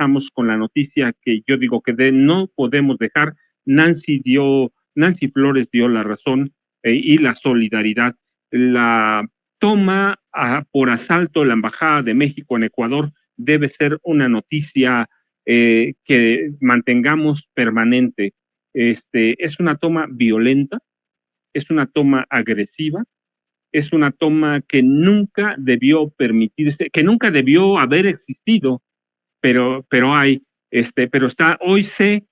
estamos con la noticia que yo digo que no podemos dejar. Nancy Flores dio la razón y la solidaridad. La toma por asalto la Embajada de México en Ecuador debe ser una noticia que mantengamos permanente. Es una toma violenta, es una toma agresiva, es una toma que nunca debió permitirse, que nunca debió haber existido, pero hay, pero está, hoy sé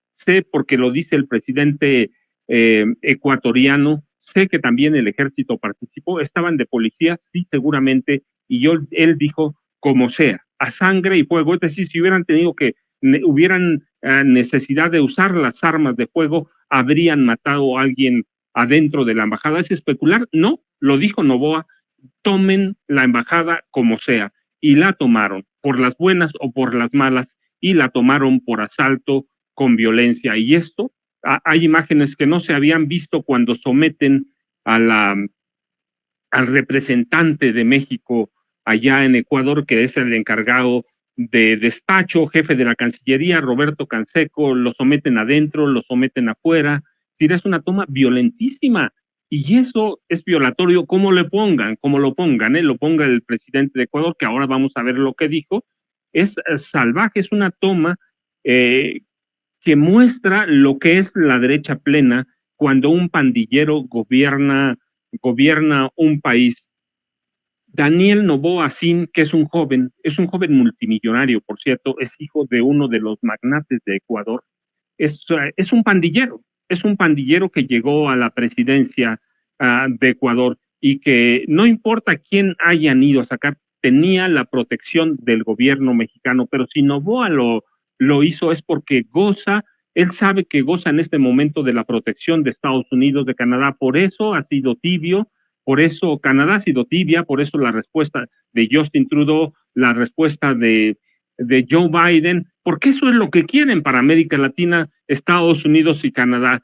porque lo dice el presidente ecuatoriano, sé que también el ejército participó, estaban de policía, sí, seguramente, y él dijo, como sea, a sangre y fuego, es decir, si hubieran tenido hubieran necesidad de usar las armas de fuego, habrían matado a alguien adentro de la embajada. ¿Es especular? No, lo dijo Noboa, tomen la embajada como sea, y la tomaron, por las buenas o por las malas, y la tomaron por asalto con violencia. Y esto, hay imágenes que no se habían visto cuando someten al representante de México allá en Ecuador, que es el encargado de despacho, jefe de la Cancillería, Roberto Canseco, lo someten adentro, lo someten afuera. Es una toma violentísima, y eso es violatorio, como lo ponga el presidente de Ecuador, que ahora vamos a ver lo que dijo. Es salvaje, es una toma que muestra lo que es la derecha plena cuando un pandillero gobierna un país. Daniel Noboa Sin, que es un joven multimillonario, por cierto, es hijo de uno de los magnates de Ecuador, es un pandillero que llegó a la presidencia de Ecuador, y que no importa quién hayan ido a sacar, tenía la protección del gobierno mexicano. Pero si Noboa lo hizo, es porque él sabe que goza en este momento de la protección de Estados Unidos, de Canadá. Por eso ha sido tibio, por eso Canadá ha sido tibia, por eso la respuesta de Justin Trudeau, la respuesta de Joe Biden, porque eso es lo que quieren para América Latina, Estados Unidos y Canadá.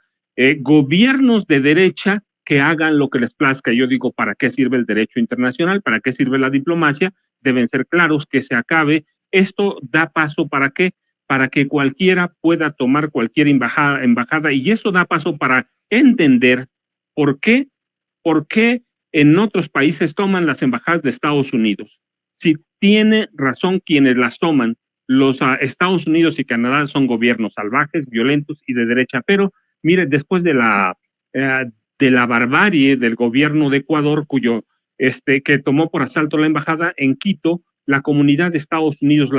Gobiernos de derecha que hagan lo que les plazca. Yo digo, ¿para qué sirve el derecho internacional? ¿Para qué sirve la diplomacia? Deben ser claros, que se acabe. Esto da paso ¿para qué? Para que cualquiera pueda tomar cualquier embajada, y eso da paso para entender por qué en otros países toman las embajadas de Estados Unidos. Si tiene razón quienes las toman, los Estados Unidos y Canadá son gobiernos salvajes, violentos y de derecha. Pero mire, después de la barbarie del gobierno de Ecuador, que tomó por asalto la embajada en Quito, la comunidad de Estados Unidos,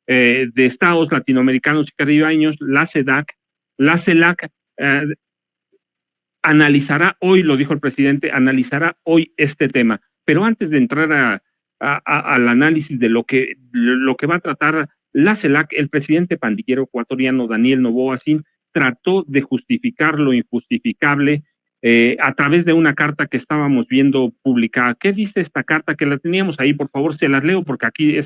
de estados latinoamericanos y caribeños, la CELAC, analizará hoy, lo dijo el presidente, analizará hoy este tema. Pero antes de entrar al análisis de lo que va a tratar la CELAC, el presidente pandillero ecuatoriano Daniel Noboa Sin trató de justificar lo injustificable a través de una carta que estábamos viendo publicada. ¿Qué dice esta carta? Que la teníamos ahí, por favor, se las leo, porque aquí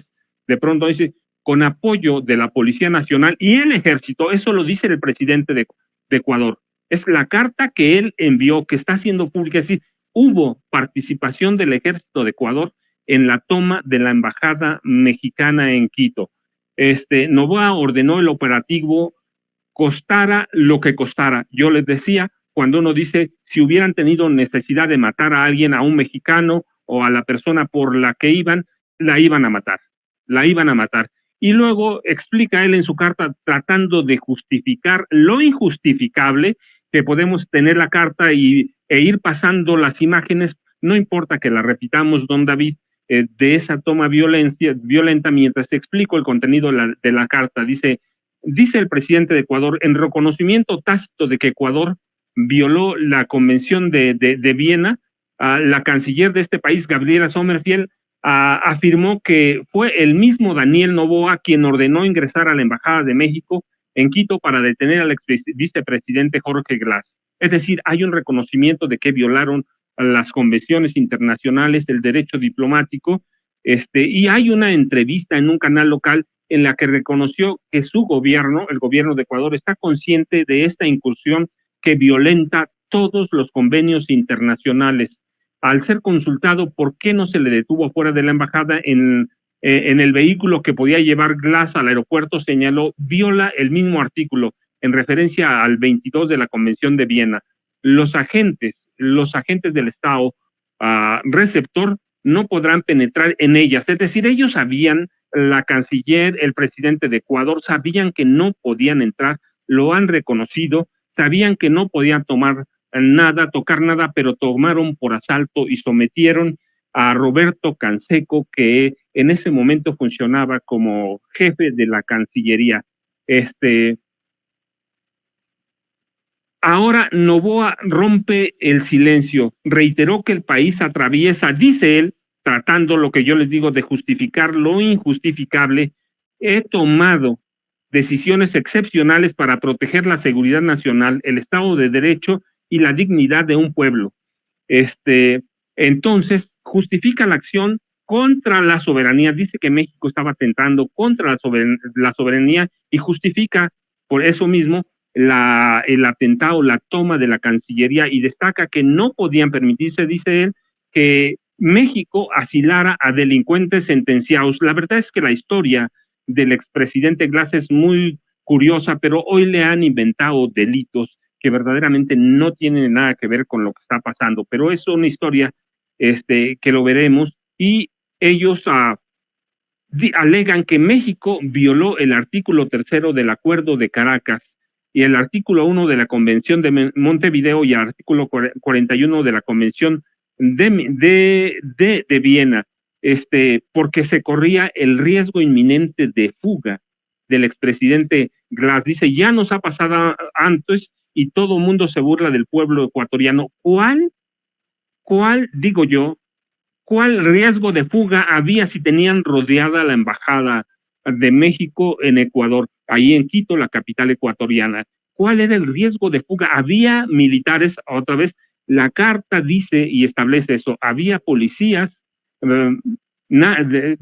de pronto dice, con apoyo de la Policía Nacional y el Ejército. Eso lo dice el presidente de Ecuador. Es la carta que él envió, que está haciendo pública. Es decir, hubo participación del Ejército de Ecuador en la toma de la embajada mexicana en Quito. Noboa ordenó el operativo, costara lo que costara. Yo les decía, cuando uno dice, si hubieran tenido necesidad de matar a alguien, a un mexicano o a la persona por la que iban, la iban a matar. Y luego explica él en su carta, tratando de justificar lo injustificable, que podemos tener la carta e ir pasando las imágenes, no importa que la repitamos, don David, de esa toma violenta. Mientras te explico el contenido de la carta, dice el presidente de Ecuador, en reconocimiento tácito de que Ecuador violó la Convención de Viena, la canciller de este país, Gabriela Sommerfield, afirmó que fue el mismo Daniel Noboa quien ordenó ingresar a la Embajada de México en Quito para detener al ex vicepresidente Jorge Glass. Es decir, hay un reconocimiento de que violaron las convenciones internacionales, el derecho diplomático, y hay una entrevista en un canal local en la que reconoció que su gobierno, el gobierno de Ecuador, está consciente de esta incursión que violenta todos los convenios internacionales. Al ser consultado por qué no se le detuvo fuera de la embajada, en en el vehículo que podía llevar Glass al aeropuerto, señaló, viola el mismo artículo en referencia al 22 de la Convención de Viena. Los agentes del Estado receptor no podrán penetrar en ellas. Es decir, ellos sabían, la canciller, el presidente de Ecuador, sabían que no podían entrar, lo han reconocido, sabían que no podían tomar nada, tocar nada, pero tomaron por asalto y sometieron a Roberto Canseco, que en ese momento funcionaba como jefe de la Cancillería. Ahora Noboa rompe el silencio, reiteró que el país atraviesa, dice él, tratando lo que yo les digo de justificar lo injustificable, he tomado decisiones excepcionales para proteger la seguridad nacional, el Estado de Derecho y la dignidad de un pueblo. Entonces, justifica la acción contra la soberanía, dice que México estaba atentando contra la soberanía y justifica por eso mismo el atentado, la toma de la Cancillería, y destaca que no podían permitirse, dice él, que México asilara a delincuentes sentenciados. La verdad es que la historia del expresidente Glass es muy curiosa, pero hoy le han inventado delitos que verdaderamente no tienen nada que ver con lo que está pasando, pero es una historia que lo veremos, y ellos alegan que México violó el artículo 3 del Acuerdo de Caracas y el artículo 1 de la Convención de Montevideo y el artículo 41 de la Convención de Viena, porque se corría el riesgo inminente de fuga del expresidente Glass. Dice, ya nos ha pasado antes y todo el mundo se burla del pueblo ecuatoriano. Digo yo, ¿cuál riesgo de fuga había si tenían rodeada la embajada de México en Ecuador, ahí en Quito, la capital ecuatoriana? ¿Cuál era el riesgo de fuga? Había militares, otra vez, la carta dice y establece eso, había policías,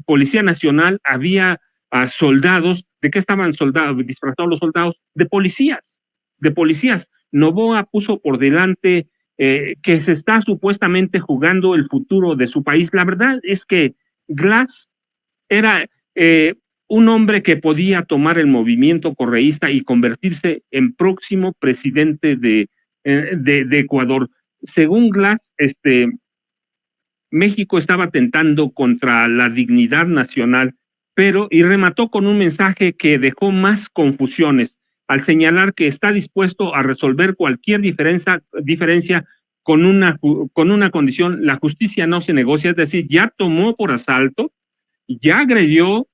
Policía Nacional, había soldados. ¿De qué estaban disfrazados los soldados? De policías. Noboa puso por delante que se está supuestamente jugando el futuro de su país. La verdad es que Glass era un hombre que podía tomar el movimiento correísta y convertirse en próximo presidente de Ecuador. Según Glass, México estaba atentando contra la dignidad nacional, y remató con un mensaje que dejó más confusiones, al señalar que está dispuesto a resolver cualquier diferencia con una condición: la justicia no se negocia. Es decir, ya tomó por asalto, ya agredió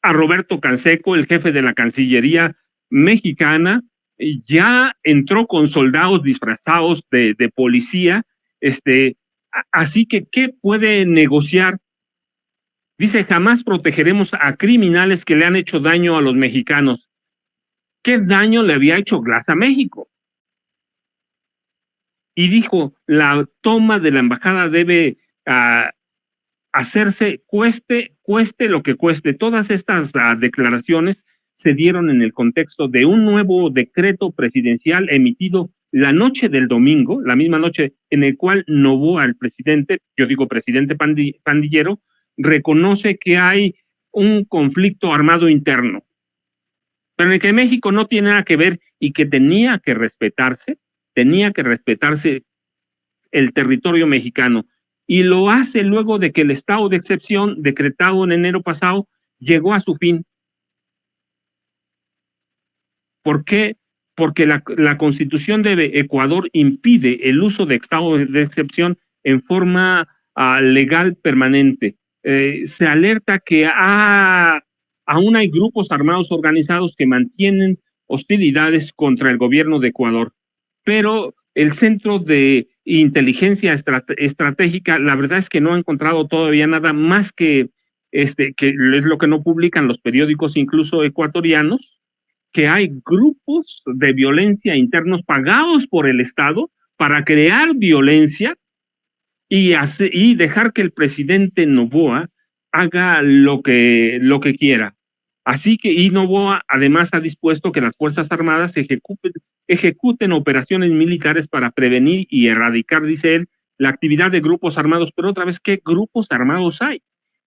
a Roberto Canseco, el jefe de la Cancillería mexicana, ya entró con soldados disfrazados de policía, así que, ¿qué puede negociar? Dice, jamás protegeremos a criminales que le han hecho daño a los mexicanos. ¿Qué daño le había hecho Glass a México? Y dijo, la toma de la embajada debe hacerse cueste lo que cueste. Todas estas declaraciones se dieron en el contexto de un nuevo decreto presidencial emitido la noche del domingo, la misma noche, en el cual Noboa, el presidente, yo digo presidente pandillero, reconoce que hay un conflicto armado interno, pero en el que México no tiene nada que ver y que tenía que respetarse el territorio mexicano. Y lo hace luego de que el estado de excepción decretado en enero pasado llegó a su fin. ¿Por qué? Porque la Constitución de Ecuador impide el uso de estado de excepción en forma legal permanente. Se alerta que aún hay grupos armados organizados que mantienen hostilidades contra el gobierno de Ecuador, pero el Centro de Inteligencia Estratégica, la verdad es que no ha encontrado todavía nada más que es lo que no publican los periódicos, incluso ecuatorianos, que hay grupos de violencia internos pagados por el Estado para crear violencia y dejar que el presidente Noboa haga lo que quiera. Así que, y Noboa además ha dispuesto que las Fuerzas Armadas ejecuten operaciones militares para prevenir y erradicar, dice él, la actividad de grupos armados. Pero otra vez, ¿qué grupos armados hay?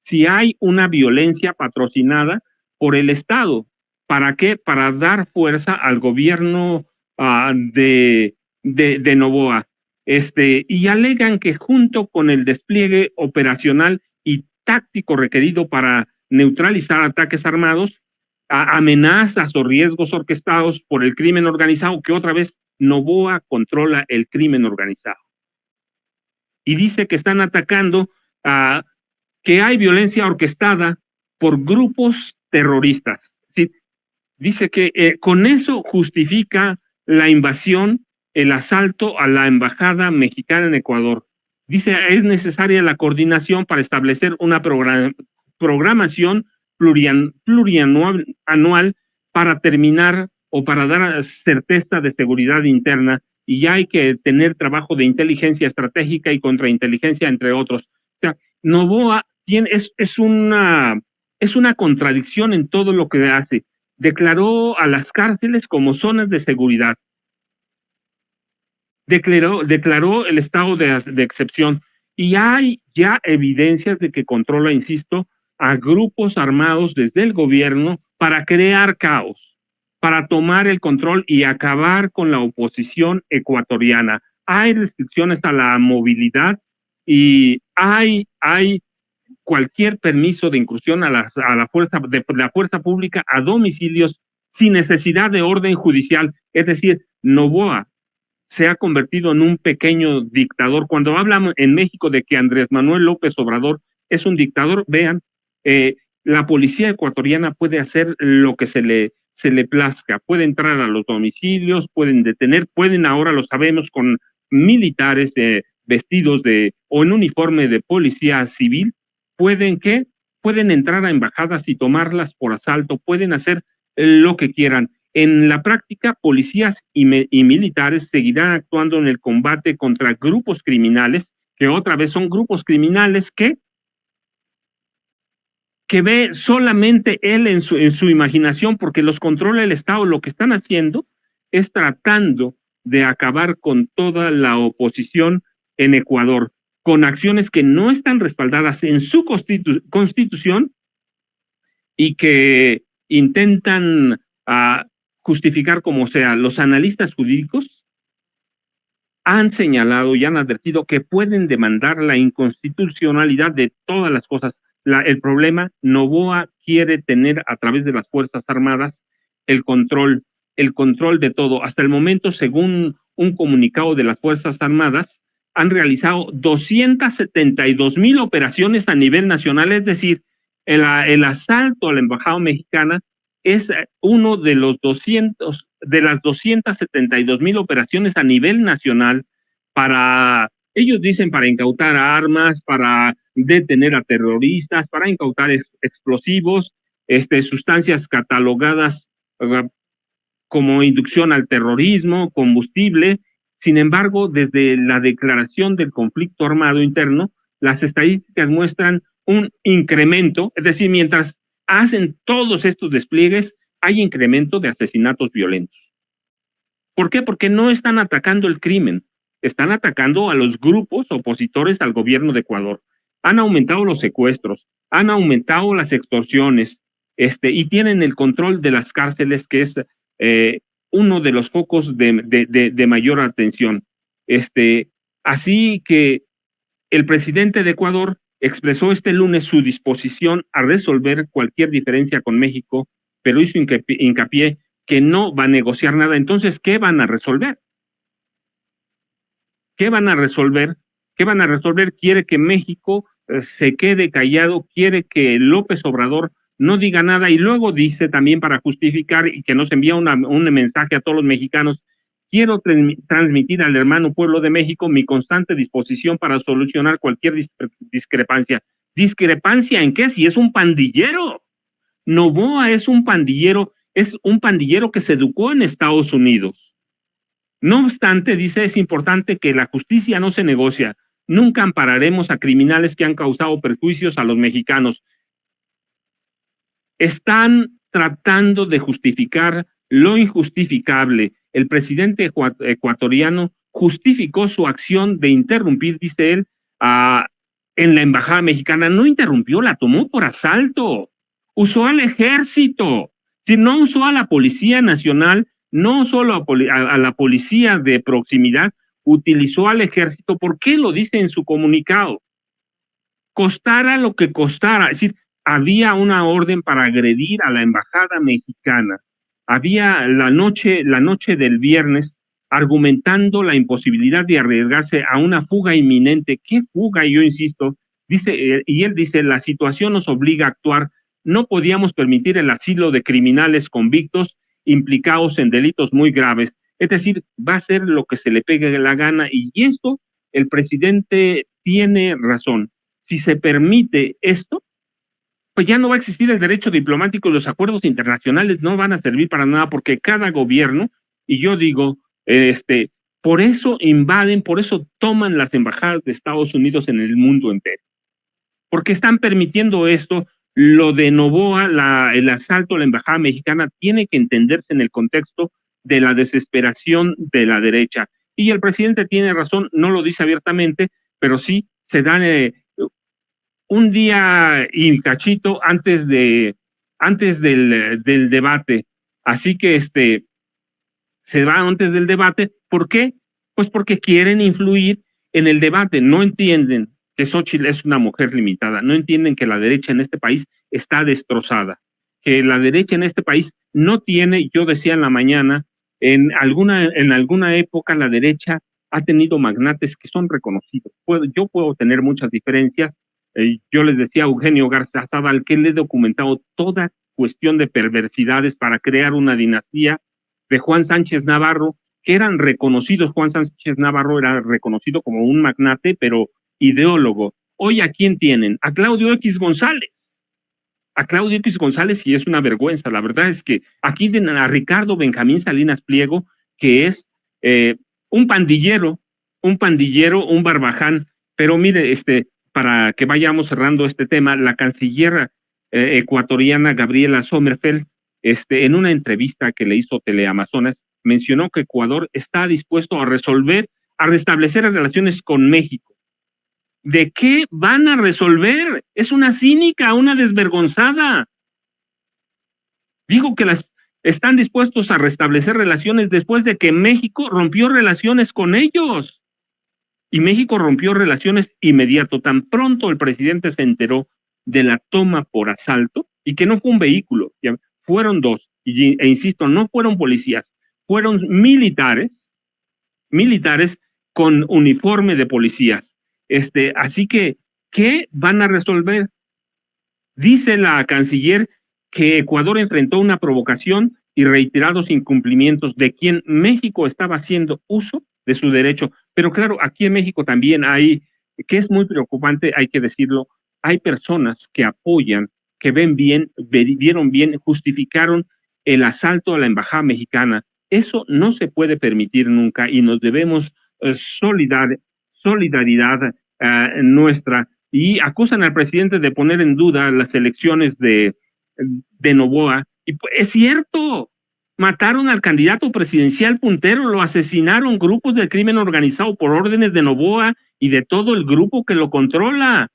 si hay una violencia patrocinada por el Estado. ¿Para qué? Para dar fuerza al gobierno de Noboa. Y alegan que junto con el despliegue operacional y táctico requerido para neutralizar ataques armados, amenazas o riesgos orquestados por el crimen organizado, que otra vez Noboa controla el crimen organizado. Y dice que están atacando, que hay violencia orquestada por grupos terroristas. ¿Sí? Dice que con eso justifica la invasión, el asalto a la embajada mexicana en Ecuador. Dice, es necesaria la coordinación para establecer una programación plurianual para terminar o para dar certeza de seguridad interna, y ya hay que tener trabajo de inteligencia estratégica y contrainteligencia, entre otros. O sea, Noboa es una contradicción en todo lo que hace. Declaró a las cárceles como zonas de seguridad. Declaró el estado de excepción, y hay ya evidencias de que controla, insisto, a grupos armados desde el gobierno para crear caos, para tomar el control y acabar con la oposición ecuatoriana. Hay restricciones a la movilidad y hay cualquier permiso de incursión a la fuerza pública a domicilios sin necesidad de orden judicial. Es decir, Noboa se ha convertido en un pequeño dictador. Cuando hablan en México de que Andrés Manuel López Obrador es un dictador, vean, la policía ecuatoriana puede hacer lo que se le plazca, puede entrar a los domicilios, pueden detener, pueden, ahora lo sabemos, con militares vestidos o en uniforme de policía civil, pueden entrar a embajadas y tomarlas por asalto, pueden hacer lo que quieran. En la práctica, policías y militares seguirán actuando en el combate contra grupos criminales, que otra vez son grupos criminales que ve solamente él en su imaginación, porque los controla el Estado. Lo que están haciendo es tratando de acabar con toda la oposición en Ecuador, con acciones que no están respaldadas en su constitución y que intentan justificar como sea. Los analistas jurídicos han señalado y han advertido que pueden demandar la inconstitucionalidad de todas las cosas. El problema, Noboa quiere tener a través de las Fuerzas Armadas el control de todo. Hasta el momento, según un comunicado de las Fuerzas Armadas, han realizado 272,000 operaciones a nivel nacional, es decir, el asalto a la embajada mexicana es uno de las 272,000 operaciones a nivel nacional ellos dicen, para incautar armas, para detener a terroristas, para incautar explosivos, sustancias catalogadas como inducción al terrorismo, combustible. Sin embargo, desde la declaración del conflicto armado interno, las estadísticas muestran un incremento, es decir, mientras hacen todos estos despliegues, hay incremento de asesinatos violentos. ¿Por qué? Porque no están atacando el crimen, están atacando a los grupos opositores al gobierno de Ecuador. Han aumentado los secuestros, han aumentado las extorsiones, y tienen el control de las cárceles, que es uno de los focos de mayor atención. Así que el presidente de Ecuador expresó este lunes su disposición a resolver cualquier diferencia con México, pero hizo hincapié que no va a negociar nada. Entonces, ¿qué van a resolver? ¿Qué van a resolver? Quiere que México se quede callado, quiere que López Obrador no diga nada, y luego dice también, para justificar y que nos envía un mensaje a todos los mexicanos: quiero transmitir al hermano pueblo de México mi constante disposición para solucionar cualquier discrepancia. ¿Discrepancia en qué? Si es un pandillero. Noboa es un pandillero que se educó en Estados Unidos. No obstante, dice, es importante que la justicia no se negocia. Nunca ampararemos a criminales que han causado perjuicios a los mexicanos. Están tratando de justificar lo injustificable. El presidente ecuatoriano justificó su acción de interrumpir, dice él, en la embajada mexicana, no interrumpió, la tomó por asalto, usó al ejército, si no usó a la Policía Nacional, no solo a la policía de proximidad, utilizó al ejército. ¿Por qué lo dice en su comunicado? Costara lo que costara, es decir, había una orden para agredir a la embajada mexicana. Había la noche del viernes argumentando la imposibilidad de arriesgarse a una fuga inminente. ¿Qué fuga? Yo insisto, dice, y él dice, la situación nos obliga a actuar. No podíamos permitir el asilo de criminales convictos implicados en delitos muy graves. Es decir, va a hacer lo que se le pegue la gana, y esto el presidente tiene razón. Si se permite esto, pues ya no va a existir el derecho diplomático y los acuerdos internacionales no van a servir para nada, porque cada gobierno, y yo digo, por eso invaden, por eso toman las embajadas de Estados Unidos en el mundo entero, porque están permitiendo esto. Lo de Noboa, el asalto a la embajada mexicana, tiene que entenderse en el contexto de la desesperación de la derecha. Y el presidente tiene razón, no lo dice abiertamente, pero sí se dan un día y cachito antes del debate. Así que se va antes del debate. ¿Por qué? Pues porque quieren influir en el debate. No entienden que Xóchitl es una mujer limitada. No entienden que la derecha en este país está destrozada. Que la derecha en este país no tiene, yo decía en la mañana, en alguna época la derecha ha tenido magnates que son reconocidos. Yo puedo tener muchas diferencias. Yo les decía a Eugenio Garzazábal que le he documentado toda cuestión de perversidades para crear una dinastía, de Juan Sánchez Navarro, que eran reconocidos. Juan Sánchez Navarro era reconocido como un magnate, pero ideólogo. Hoy, ¿a quién tienen? A Claudio X González. A Claudio X González, y es una vergüenza. La verdad es que aquí tienen a Ricardo Benjamín Salinas Pliego, que es un pandillero, un barbaján. Pero mire, para que vayamos cerrando este tema, la canciller ecuatoriana Gabriela Sommerfeld, en una entrevista que le hizo Teleamazonas, mencionó que Ecuador está dispuesto a restablecer relaciones con México. ¿De qué van a resolver? Es una cínica, una desvergonzada. Dijo que están dispuestos a restablecer relaciones después de que México rompió relaciones con ellos. Y México rompió relaciones inmediato. Tan pronto el presidente se enteró de la toma por asalto, y que no fue un vehículo, fueron dos, e insisto, no fueron policías, fueron militares con uniforme de policías. Así que, ¿qué van a resolver? Dice la canciller que Ecuador enfrentó una provocación y reiterados incumplimientos de quien México estaba haciendo uso de su derecho. Pero claro, aquí en México también hay, que es muy preocupante, hay que decirlo, hay personas que apoyan, que vieron bien, justificaron el asalto a la embajada mexicana. Eso no se puede permitir nunca, y nos debemos solidaridad nuestra, y acusan al presidente de poner en duda las elecciones de Noboa. Y pues, es cierto, mataron al candidato presidencial puntero, lo asesinaron grupos del crimen organizado por órdenes de Noboa y de todo el grupo que lo controla.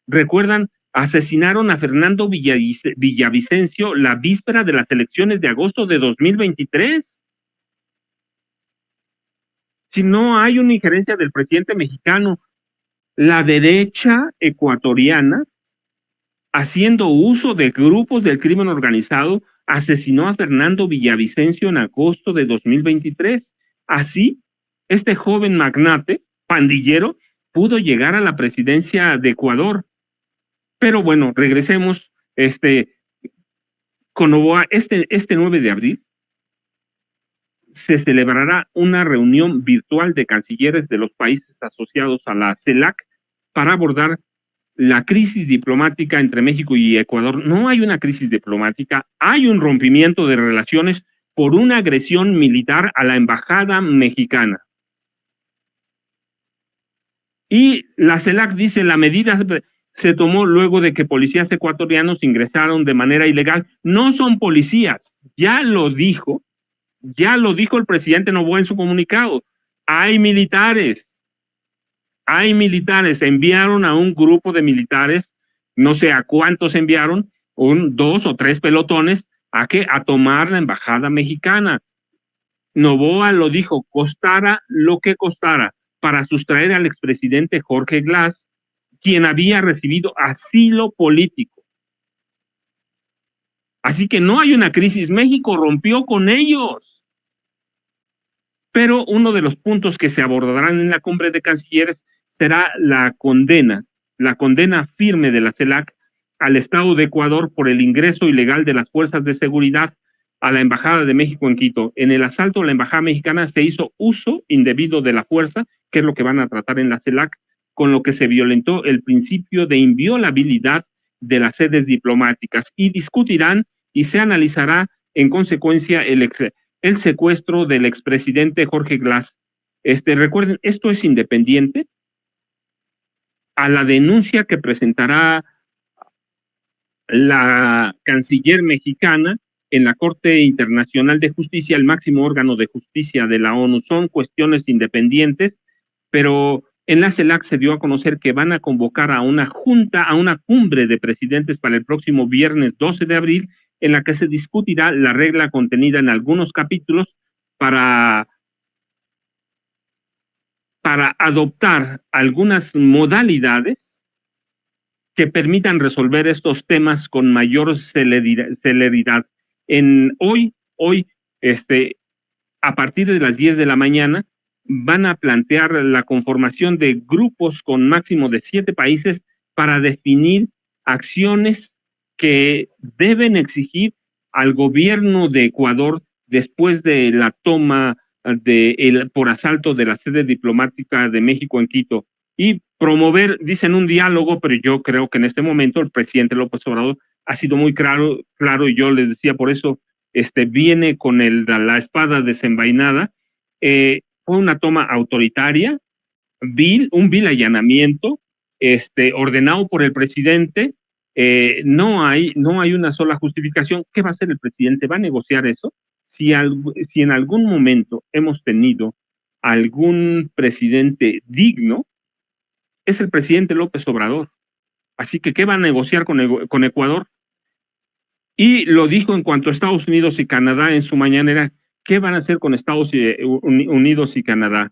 ¿Recuerdan? Asesinaron a Fernando Villavicencio la víspera de las elecciones de agosto de 2023. Si no hay una injerencia del presidente mexicano, la derecha ecuatoriana, haciendo uso de grupos del crimen organizado, asesinó a Fernando Villavicencio en agosto de 2023. Así, este joven magnate, pandillero, pudo llegar a la presidencia de Ecuador. Pero bueno, regresemos, con Noboa. Este 9 de abril se celebrará una reunión virtual de cancilleres de los países asociados a la CELAC para abordar la crisis diplomática entre México y Ecuador. No hay una crisis diplomática, hay un rompimiento de relaciones por una agresión militar a la embajada mexicana. Y la CELAC dice, la medida se tomó luego de que policías ecuatorianos ingresaron de manera ilegal. No son policías, ya lo dijo el presidente Noboa en su comunicado. Hay militares. Hay militares, enviaron a un grupo de militares, no sé a cuántos enviaron, 2 o 3 pelotones, a tomar la embajada mexicana. Noboa lo dijo, costara lo que costara, para sustraer al expresidente Jorge Glass, quien había recibido asilo político. Así que no hay una crisis, México rompió con ellos. Pero uno de los puntos que se abordarán en la cumbre de cancilleres será la condena firme de la CELAC al Estado de Ecuador por el ingreso ilegal de las fuerzas de seguridad a la Embajada de México en Quito. En el asalto a la Embajada Mexicana se hizo uso indebido de la fuerza, que es lo que van a tratar en la CELAC, con lo que se violentó el principio de inviolabilidad de las sedes diplomáticas, y discutirán y se analizará en consecuencia el secuestro del expresidente Jorge Glass. Recuerden, esto es independiente a la denuncia que presentará la canciller mexicana en la Corte Internacional de Justicia, el máximo órgano de justicia de la ONU. Son cuestiones independientes, pero en la CELAC se dio a conocer que van a convocar a una junta, a una cumbre de presidentes para el próximo viernes 12 de abril, en la que se discutirá la regla contenida en algunos capítulos para adoptar algunas modalidades que permitan resolver estos temas con mayor celeridad. Hoy, a partir de las 10 de la mañana, van a plantear la conformación de grupos con máximo de 7 países para definir acciones que deben exigir al gobierno de Ecuador después de la toma por asalto de la sede diplomática de México en Quito, y promover, dicen, un diálogo, pero yo creo que en este momento el presidente López Obrador ha sido muy claro, y yo les decía, por eso viene con la espada desenvainada. Fue una toma autoritaria, un vil allanamiento, ordenado por el presidente. No hay una sola justificación. ¿Qué va a hacer el presidente? ¿Va a negociar eso? Si en algún momento hemos tenido algún presidente digno, es el presidente López Obrador. Así que, ¿qué va a negociar con Ecuador? Y lo dijo en cuanto a Estados Unidos y Canadá en su mañanera. ¿Qué van a hacer con Estados Unidos y Canadá?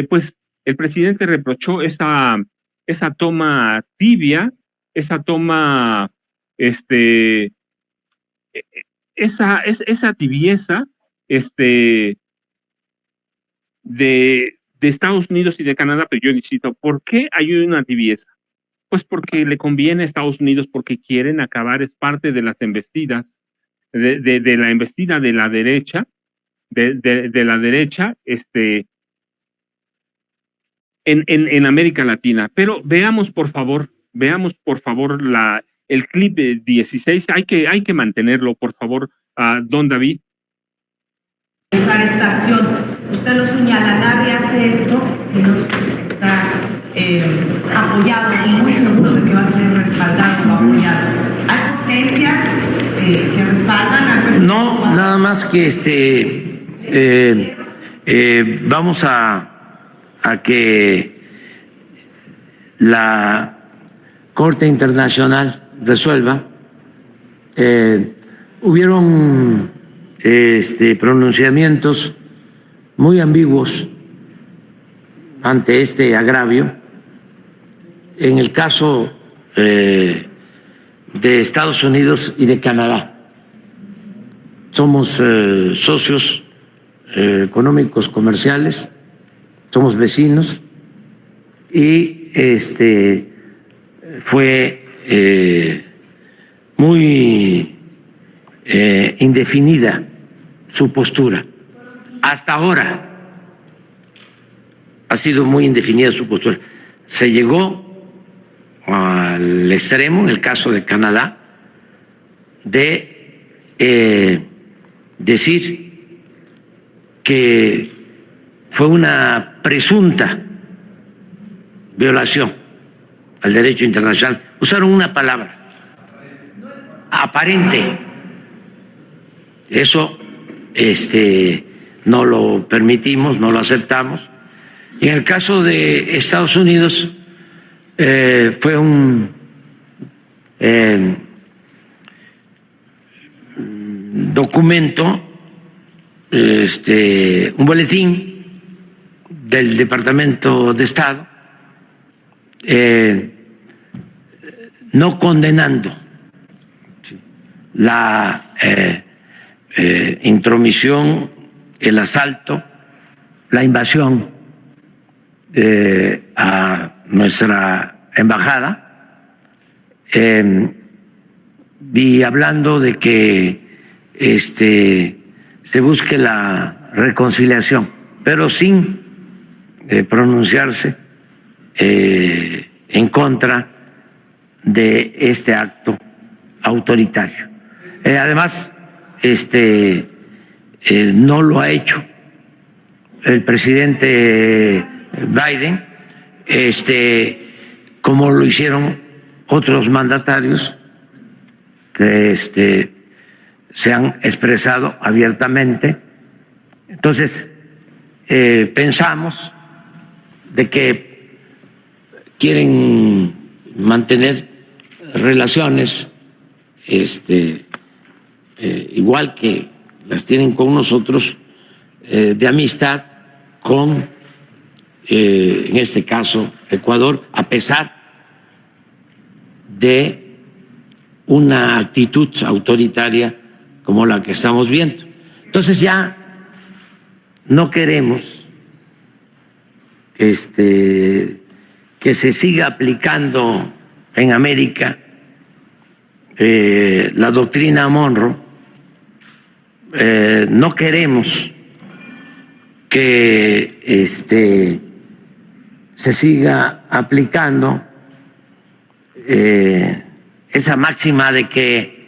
Pues el presidente reprochó esa toma tibia, esa toma, esa tibieza, de Estados Unidos y de Canadá. Pero yo necesito, ¿por qué hay una tibieza? Pues porque le conviene a Estados Unidos, porque quieren acabar, es parte de las embestidas, de la embestida de la derecha, de la derecha, en América Latina. Pero veamos por favor el clip 16, hay que mantenerlo, por favor, don David. Esta acción, usted lo señala, nadie hace esto y no está apoyado y muy seguro de que va a ser respaldado o apoyado. ¿Hay potencias que respaldan? No, nada más que vamos a que la Corte Internacional resuelva. Hubieron pronunciamientos muy ambiguos ante este agravio. En el caso de Estados Unidos y de Canadá, somos socios económicos, comerciales, somos vecinos, y fue muy indefinida su postura. Hasta ahora ha sido muy indefinida su postura. Se llegó al extremo, en el caso de Canadá, de decir que fue una presunta violación al derecho internacional. Usaron una palabra, aparente. Eso no lo permitimos, no lo aceptamos. Y en el caso de Estados Unidos fue un documento, un boletín del Departamento de Estado no condenando la intromisión, el asalto, la invasión a nuestra embajada, y hablando de que se busque la reconciliación, pero sin pronunciarse en contra de este acto autoritario. Además, no lo ha hecho el presidente Biden, como lo hicieron otros mandatarios que se han expresado abiertamente. Entonces, pensamos de que quieren mantener relaciones igual que las tienen con nosotros, de amistad con, en este caso, Ecuador, a pesar de una actitud autoritaria como la que estamos viendo. Entonces ya no queremos que se siga aplicando en América la doctrina Monroe. No queremos que se siga aplicando esa máxima de que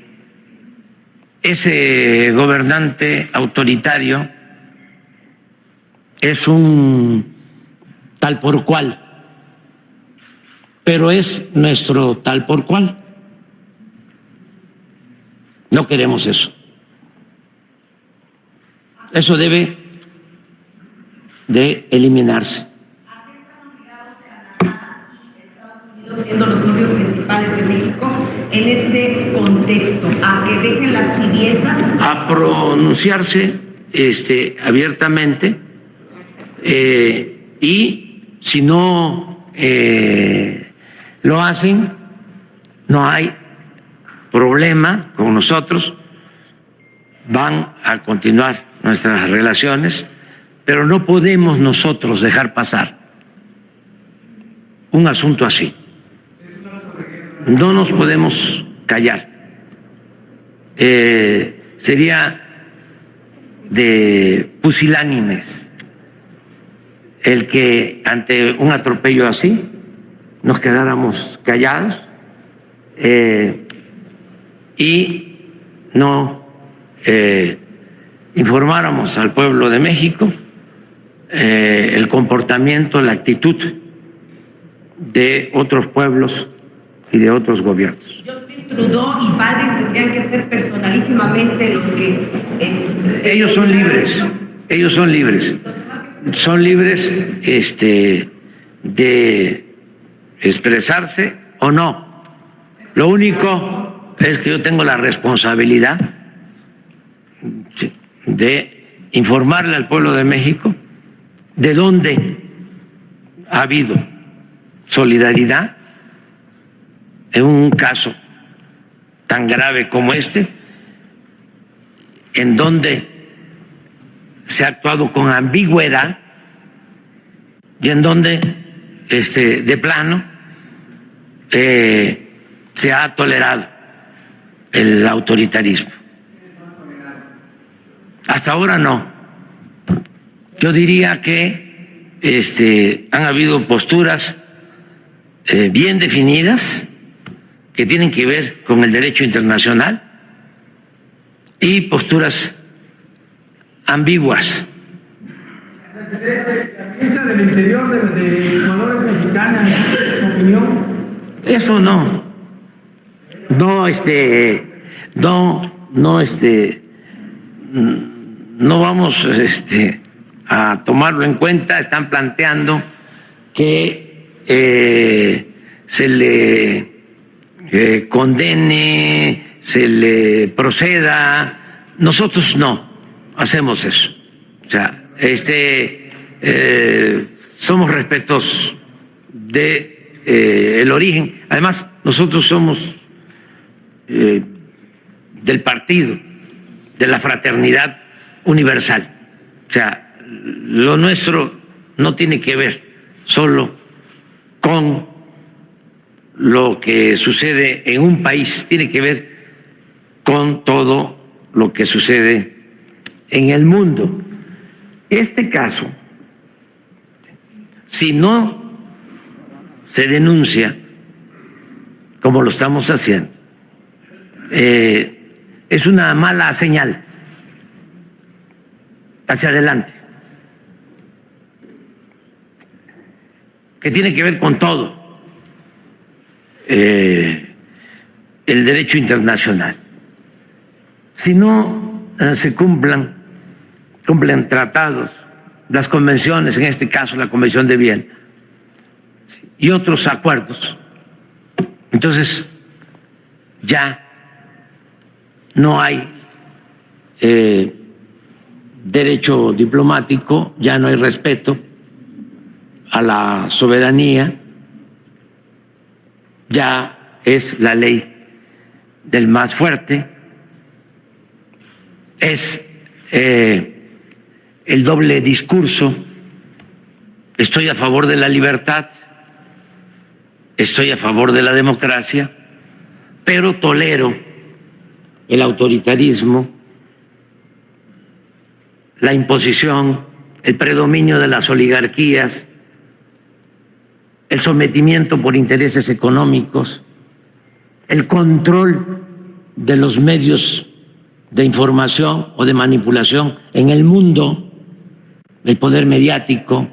ese gobernante autoritario es un tal por cual, pero es nuestro tal por cual. No queremos eso. Eso debe de eliminarse. ¿A qué están obligados Canadá y Estados Unidos, siendo los socios principales de México, en este contexto? ¿A que dejen las tibiezas? A pronunciarse abiertamente, y si no lo hacen, no hay problema con nosotros, van a continuar nuestras relaciones, pero no podemos nosotros dejar pasar un asunto así. No nos podemos callar. Sería de pusilánimes el que ante un atropello así nos quedáramos callados y no informáramos al pueblo de México el comportamiento, la actitud de otros pueblos y de otros gobiernos. Justin Trudeau y Biden tendrían que ser personalísimamente los que... Ellos son libres, ellos son libres. Son libres de expresarse o no. Lo único es que yo tengo la responsabilidad de informarle al pueblo de México de dónde ha habido solidaridad en un caso tan grave como este, en donde se ha actuado con ambigüedad y en donde de plano se ha tolerado el autoritarismo. Hasta ahora no. Yo diría que han habido posturas bien definidas que tienen que ver con el derecho internacional y posturas ambiguas. La ministra del Interior de Ecuador es mexicana, ¿en su opinión? Eso no, no vamos a tomarlo en cuenta. Están planteando que se le condene, se le proceda. Nosotros no hacemos eso. O sea, somos respetuosos de el origen. Además, nosotros somos del partido de la Fraternidad Universal. O sea, lo nuestro no tiene que ver solo con lo que sucede en un país, tiene que ver con todo lo que sucede en el mundo. Este caso, si no se denuncia, como lo estamos haciendo, es una mala señal hacia adelante, que tiene que ver con todo el derecho internacional. Si no se cumplen tratados, las convenciones, en este caso la Convención de Viena y otros acuerdos, entonces ya no hay derecho diplomático, ya no hay respeto a la soberanía, ya es la ley del más fuerte, es el doble discurso. Estoy a favor de la libertad, estoy a favor de la democracia, pero tolero el autoritarismo, la imposición, el predominio de las oligarquías, el sometimiento por intereses económicos, el control de los medios de información o de manipulación en el mundo, el poder mediático,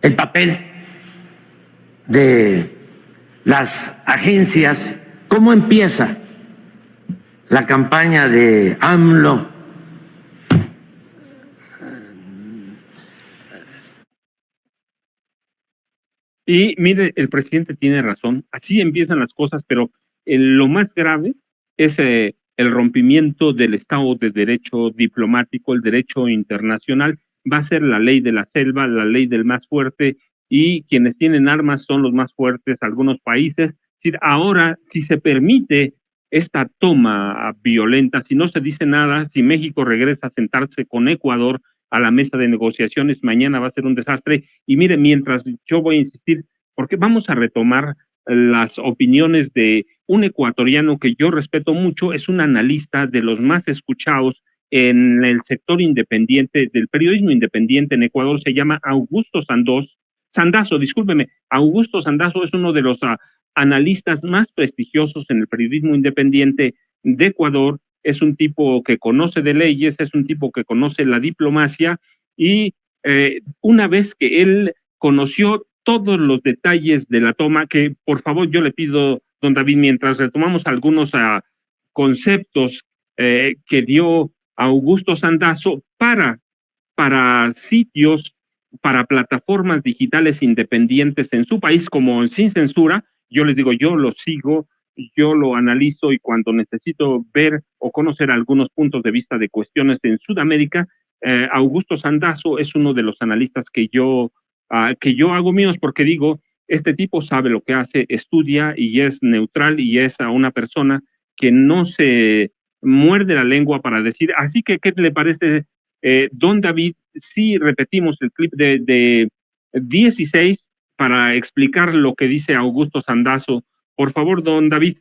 el papel de las agencias. ¿Cómo empieza la campaña de AMLO? Y mire, el presidente tiene razón, así empiezan las cosas, pero lo más grave es el rompimiento del Estado de Derecho diplomático, el derecho internacional. Va a ser la ley de la selva, la ley del más fuerte, y quienes tienen armas son los más fuertes, algunos países. Es decir, ahora, si se permite esta toma violenta, si no se dice nada, si México regresa a sentarse con Ecuador a la mesa de negociaciones, mañana va a ser un desastre. Y mire, mientras yo voy a insistir, porque vamos a retomar las opiniones de un ecuatoriano que yo respeto mucho, es un analista de los más escuchados en el sector independiente, del periodismo independiente en Ecuador, se llama Augusto Sandazo, discúlpeme. Augusto Sandazo es uno de los analistas más prestigiosos en el periodismo independiente de Ecuador. Es un tipo que conoce de leyes, es un tipo que conoce la diplomacia, y una vez que él conoció todos los detalles de la toma, que por favor yo le pido, don David, mientras retomamos algunos conceptos que dio Augusto Sandazo para sitios, para plataformas digitales independientes en su país, como Sin Censura. Yo les digo, yo lo sigo, yo lo analizo, y cuando necesito ver o conocer algunos puntos de vista de cuestiones en Sudamérica, Augusto Sandazo es uno de los analistas que yo hago míos, porque digo, este tipo sabe lo que hace, estudia y es neutral, y es a una persona que no se muerde la lengua para decir. Así que, ¿qué le parece, don David, si repetimos el clip de 16 para explicar lo que dice Augusto Sandazo? Por favor, don David.